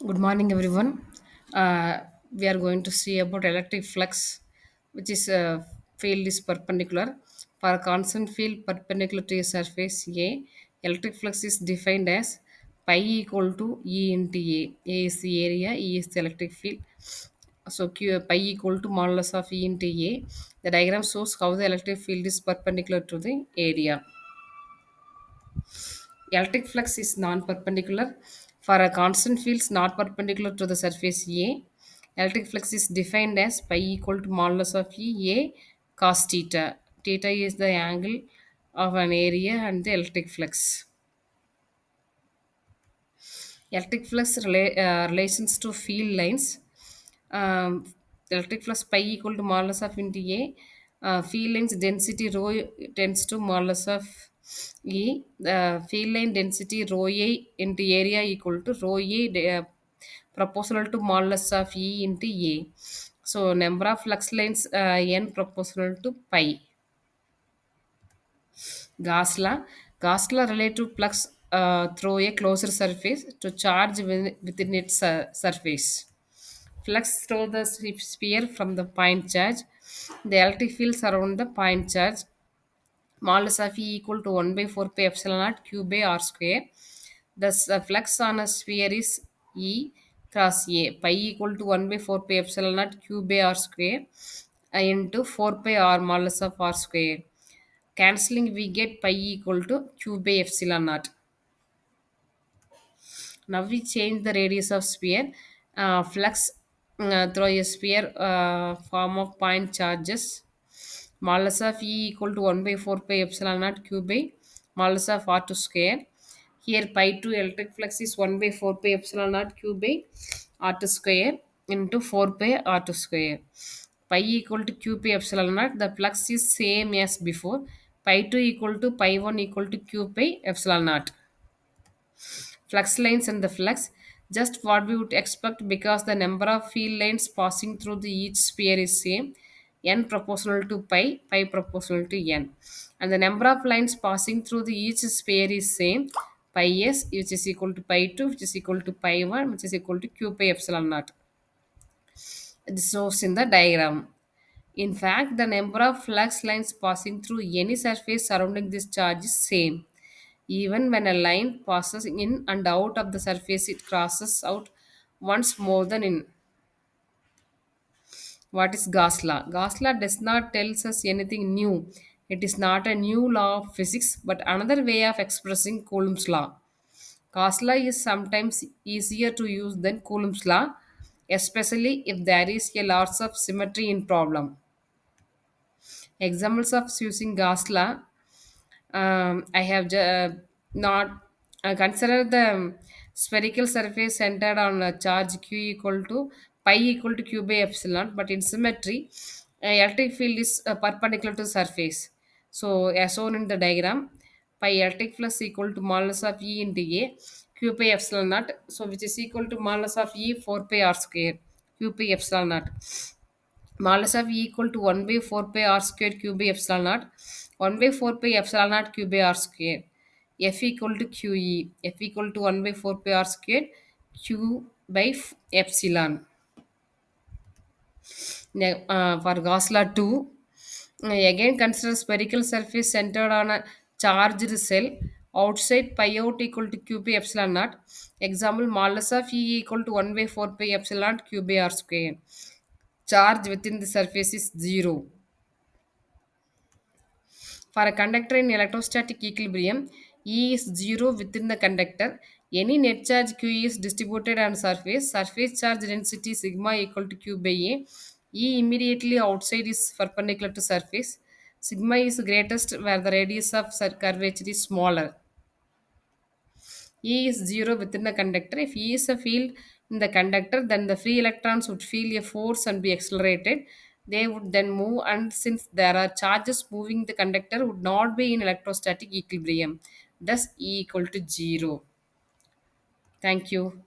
Good morning, everyone. We are going to see about electric flux, which is field is perpendicular. For a constant field perpendicular to a surface A, electric flux is defined as pi equal to E into A. A is the area, E is the electric field. So Q pi equal to modulus of E into A. The diagram shows how the electric field is perpendicular to the area. Electric flux is non-perpendicular. For a constant field not perpendicular to the surface A, electric flux is defined as pi equal to modulus of E A cos theta. Theta is the angle of an area and the electric flux. Electric flux relations to field lines. Electric flux pi equal to modulus of into A. Field lines density rho tends to modulus of E. The field line density rho A into area equal to rho A proportional to modulus of E into A. So number of flux lines n proportional to pi. Gauss law. Gauss law relate to flux through a closed surface to charge within its surface. Flux through the sphere from the point charge. The electric field surround the point charge. Modulus of E equal to 1 by 4 pi epsilon naught q by r square. The flux on a sphere is E cross A. Pi equal to 1 by 4 pi epsilon naught q by r square into 4 pi r modulus of r square. Cancelling, we get pi equal to q by epsilon naught. Now we change the radius of sphere. Flux through a sphere form of point charges. Modulus of E equal to 1 by 4 pi epsilon naught q by modulus of R2 square. Here pi 2 electric flux is 1 by 4 pi epsilon naught q by R2 square into 4 pi R2 square. Pi equal to q pi epsilon naught. The flux is same as before. Pi 2 equal to pi 1 equal to q pi epsilon naught. Flux lines and the flux, just what we would expect because the number of field lines passing through the each sphere is same, n proportional to pi, pi proportional to n, and the number of lines passing through the each sphere is same, pi s, which is equal to pi 2, which is equal to pi 1, which is equal to q pi epsilon naught. This shows in the diagram. In fact, the number of flux lines passing through any surface surrounding this charge is same. Even when a line passes in and out of the surface, it crosses out once more than in. What is Gauss law? Gauss law does not tell us anything new. It is not a new law of physics, but another way of expressing Coulomb's law. Gauss law is sometimes easier to use than Coulomb's law, especially if there is a lots of symmetry in problem. Examples of using Gauss law. I have not consider the spherical surface centered on a charge q equal to pi equal to q by epsilon, but in symmetry, electric field is perpendicular to surface. So, as shown in the diagram, pi electric flux equal to modulus of E into A q by epsilon naught, so which is equal to modulus of E 4 pi r square q by epsilon naught. Modulus of E equal to 1 by 4 pi r square q by epsilon naught. 1 by 4 pi epsilon naught q by r square. F equal to QE. F equal to 1 by 4 pi r square q by epsilon. For Gauss law 2, again consider spherical surface centered on a charged cell. Outside pi out equal to q by epsilon naught. Example, modulus of E equal to 1 by 4 pi epsilon naught q by r square. Charge within the surface is 0. For a conductor in electrostatic equilibrium, E is 0 within the conductor. Any net charge Q is distributed on surface. Surface charge density sigma equal to Q by A. E immediately outside is perpendicular to surface. Sigma is greatest where the radius of curvature is smaller. E is 0 within the conductor. If E is a field in the conductor, then the free electrons would feel a force and be accelerated. They would then move, and since there are charges moving, the conductor would not be in electrostatic equilibrium. Thus, E equal to 0. Thank you.